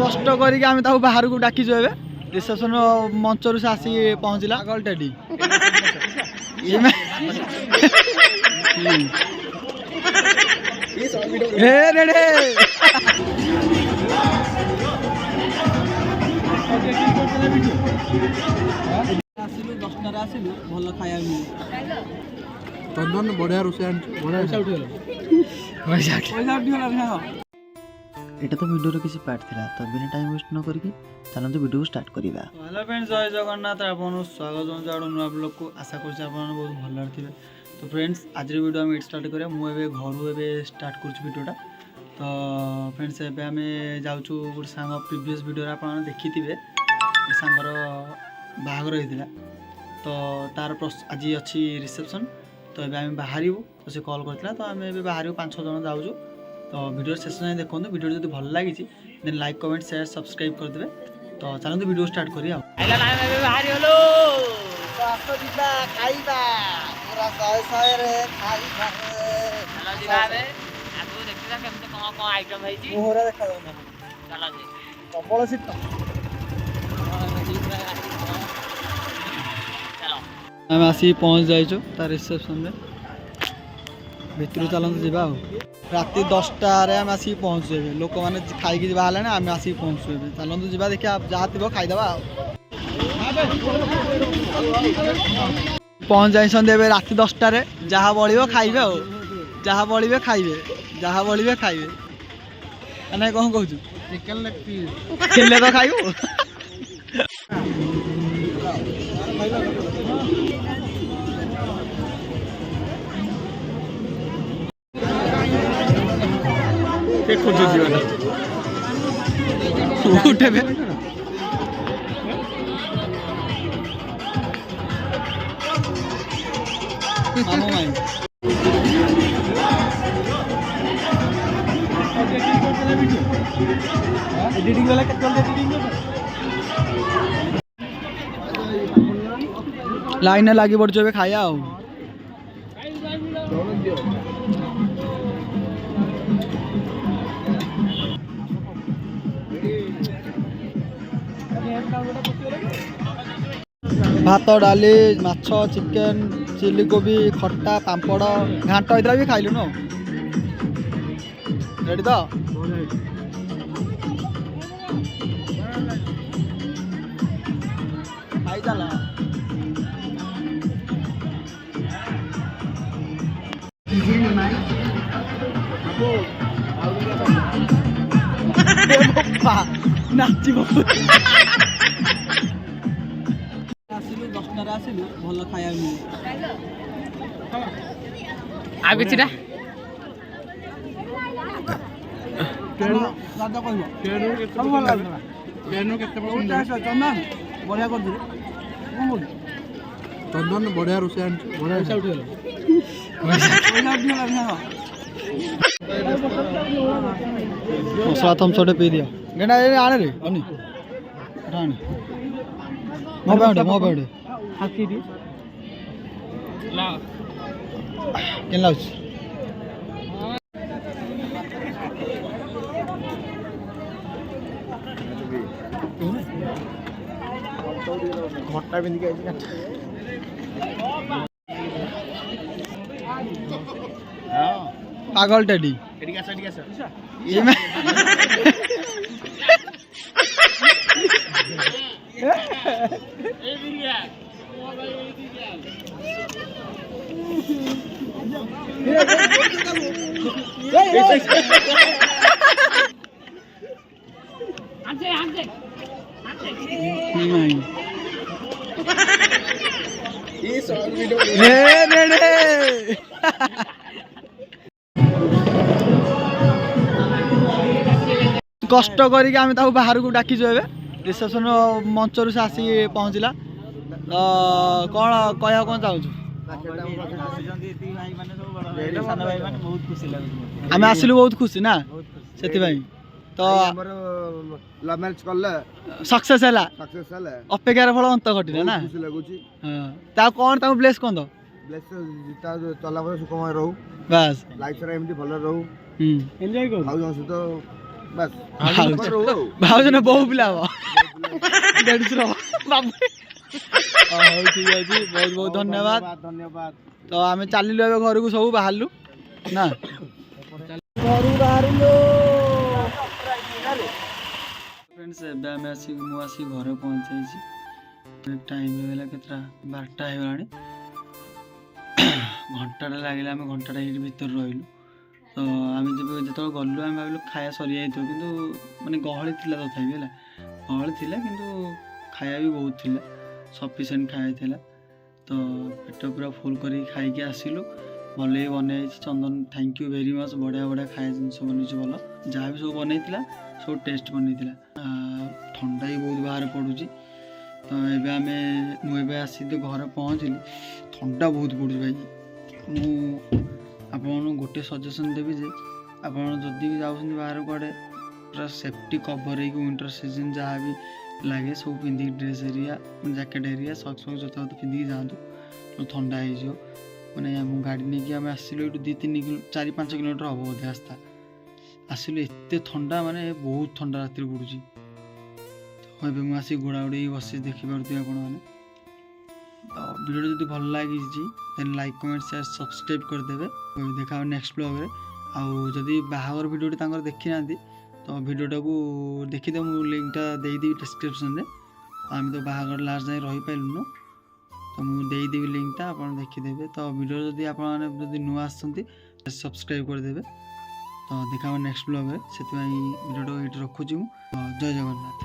कष्ट करिक आम बाहर को डाकिचु ए रिसेप्शन मंचर से आसी पहुँचला गलटेडी आसिलु 10 आसिलु भल खाया चंदन बढ़िया रोषे एटा तो वीडियो किसी पार्ट थिला तो बिना टाइम वेस्ट न करके चलते वीडियो स्टार्ट करिबा। हेलो फ्रेंड्स जय जगन्नाथ आपन स्वागत जाडो नुआ ब्लॉग को आशा करछ आपन बहुत भल थिबे। तो फ्रेंड्स आज वीडियो हम स्टार्ट करिया मु एबे घर एबे स्टार्ट करछ वीडियोटा। तो फ्रेंड्स एबे हमें जाउछु गुड सांग प्रीवियस वीडियो रा आपन देखिथिबे सांगर बाहागर होइतिला तो तार आज अछि रिसेप्शन। तो एबे हम बाहरिबु तो से कॉल करथिला तो हम एबे बाहरिबु 5-6 जन जाउछु। तो वीडियो शेष जाए देखो वीडियो जो भल लगी then like comment share subscribe कर देबे। तो चलते वीडियो स्टार्ट करिया आइला ना बाहर होलो तो आसो दिबा खाइबा पूरा सय सय रे खाइबा चलो दिबा बे आगु देखिला केमते कोन आइटम है जी मोहरा देखा दो चलो जी प्रबल सीट चलो हम आसी पहुंच जाइछो ता रिसेप्शन में भितर चलते जावा राति 10टा आम आसिक पहुँचे लोक मैंने खाई बाहर आम आसिक पहुँचु चलते जावा देखिए जहाँ थी खाईदे पहुँच जाइए राति 10टा जहाँ बढ़ खाइबे जहाँ बढ़े खाइबे जहाँ बढ़े खाइबे ना कौन कहूँ खेले तो खाइबू खोजो जीवन उठे बे मामू माई एडिटिंग वाला के चल एडिटिंग लाइन लागी पड़छो बे खाया आ भात डाली माछ चिकेन चिली कोबी खट्टा पापड़ घाट इतना भी खाइलु न रेडी तो खाई चला नाची आसिलु भल खाया आ किछिटा दादा कहबो सब भल लागला केनु केते पसंद चंदन बढ़िया कर दे कोन बोल चंदन बढ़िया रोसे बढ़िया पैसा उठेला पैसा उठेला मसला थम छोटे पी दिया गेना आने रे अनि रानी मोबाइल हाकी दी ला केन लाउछ घट्टा बिंदी के आइछ हां पागल टेडी एडी का ये में ए बिरिया कष्ट करिक आम बाहर को डाकिचु ए रिसेप्शन मंचर से आसी पहुँचला तो कौन कह कौन चाहूँ आम आसिलु बहुत खुशी ना से तो सक्सेस है अपेक्षार फल अंत घटिला ना ता कौन ब्लेस कौन ଚଲାପଥ ସୁଖମୟ ରହୁ ବାସ୍ ଲାଇଫ୍ ସାରା ଏମିତି ଭଲ ରହୁ ଏନ୍ଜୟ କରୁ ଭାଉଜଙ୍କ ସହିତ ବାସ୍ ରହୁ ଆଉ ଭାଉଜ ନା ବହୁ ପିଲା ହବ ଦେଢ଼ଶୁର ବାବୁ ହଉ ଠିକ ଅଛି ବହୁତ ବହୁତ ଧନ୍ୟବାଦ ଧନ୍ୟବାଦ ତ ଆମେ ଚାଲିଲୁ ଏବେ ଘରକୁ ସବୁ ବାହାରିଲୁ ନା ଘରୁ ବାହାରିଲୁ ଫ୍ରେଣ୍ଡସ୍ ଏବେ ଆମେ ଆସିକି ମୁଁ ଆସିକି ଘରେ ପହଞ୍ଚାଇଛି ଟାଇମ୍ ହେଇଗଲା କେତେଟା 12ଟା ହେଇଗଲାଣି ଘଣ୍ଟାଟା ଲାଗିଲା ଆମେ ଘଣ୍ଟାଟା ଏଇଠି ଭିତରେ ରହିଲୁ ତ ଆମେ ଯେତେବେଳେ ଗଲୁ ଆମେ ଭାବିଲୁ ଖାଇବା ସରିଯାଇଥିବ କିନ୍ତୁ ମାନେ ଗହଳି ଥିଲା ତଥାପି ହେଲା ଗହଳି ଥିଲା କିନ୍ତୁ ଖାଇବା ବି ବହୁତ ଥିଲା ସଫିସିଏଣ୍ଟ ଖାଇବା ଥିଲା ତ ପେଟ ପୁରା ଫୁଲ୍ କରିକି ଖାଇକି ଆସିଲୁ ଭଲ ବି ବନେଇଛି ଚନ୍ଦନ ଥ୍ୟାଙ୍କ ୟୁ ଭେରି ମଚ୍ ବଢ଼ିଆ ବଢ଼ିଆ ଖାଇବା ଜିନିଷ ବନେଇଛି ଭଲ ଯାହା ବି ସବୁ ବନେଇଥିଲା ସବୁ ଟେଷ୍ଟ ବନେଇଥିଲା ଥଣ୍ଡା ବି ବହୁତ ବାହାରେ ପଡ଼ୁଛି ତ ଏବେ ମୁଁ ଏବେ ଆସିକି ଘରେ ପହଞ୍ଚିଲି ଥଣ୍ଡା ବହୁତ ପଡ଼ୁଛି ଭାଇ ମୁଁ ଆପଣଙ୍କୁ ଗୋଟେ ସଜେସନ୍ ଦେବି ଯେ ଆପଣ ଯଦି ବି ଯାଉଛନ୍ତି ବାହାର କୁଆଡ଼େ ପୁରା ସେଫ୍ଟି କଭର୍ ହେଇକି ୱିଣ୍ଟର ସିଜନ୍ ଯାହା ବି ଲାଗେ ସବୁ ପିନ୍ଧିକି ଡ୍ରେସ୍ ଏରିଆ ଜ୍ୟାକେଟ୍ ଏରିଆ ସକ୍ସ ଜୋତା ପିନ୍ଧିକି ଯାଆନ୍ତୁ ଥଣ୍ଡା ହେଇଯିବ ମାନେ ମୁଁ ଗାଡ଼ି ନେଇକି ଆମେ ଆସିଲୁ ଏଇଠୁ 4-5 କିଲୋମିଟର ହେବ ବୋଧେ ରାସ୍ତା ଆସିଲୁ ଏତେ ଥଣ୍ଡା ମାନେ ବହୁତ ଥଣ୍ଡା ରାତିରେ ପଡ଼ୁଛି ତ ଏବେ ମୁଁ ଆସିକି ଘୋଡ଼ାଘୋଡ଼ି ହେଇକି ବସି ଦେଖିପାରୁଥିବେ ଆପଣମାନେ ତ ଭିଡ଼ିଓ ଯଦି ଭଲ ଲାଗିଛି ଦେନ୍ ଲାଇକ୍ କମେଣ୍ଟ ସେୟାର ସବସ୍କ୍ରାଇବ୍ କରିଦେବେ ଦେଖା ହେବ ନେକ୍ସଟ ବ୍ଲଗ୍ରେ ଆଉ ଯଦି ବାହାଘର ଭିଡ଼ିଓଟି ତାଙ୍କର ଦେଖିନାହାନ୍ତି ତ ଭିଡ଼ିଓଟାକୁ ଦେଖିଦେବେ ମୁଁ ଲିଙ୍କଟା ଦେଇଦେବି ଡେସ୍କ୍ରିପ୍ସନ୍ରେ ଆମେ ତ ବାହାଘର ଲାଷ୍ଟ ଯାଏଁ ରହିପାରିଲୁନୁ ତ ମୁଁ ଦେଇଦେବି ଲିଙ୍କଟା ଆପଣ ଦେଖିଦେବେ ତ ଭିଡ଼ିଓ ଯଦି ଆପଣମାନେ ଯଦି ନୂଆ ଆସୁଛନ୍ତି ସବସ୍କ୍ରାଇବ୍ କରିଦେବେ ତ ଦେଖା ହେବ ନେକ୍ସଟ ବ୍ଲଗ୍ରେ ସେଥିପାଇଁ ଭିଡ଼ିଓଟାକୁ ଏଇଠି ରଖୁଛି ମୁଁ ଜୟ ଜଗନ୍ନାଥ।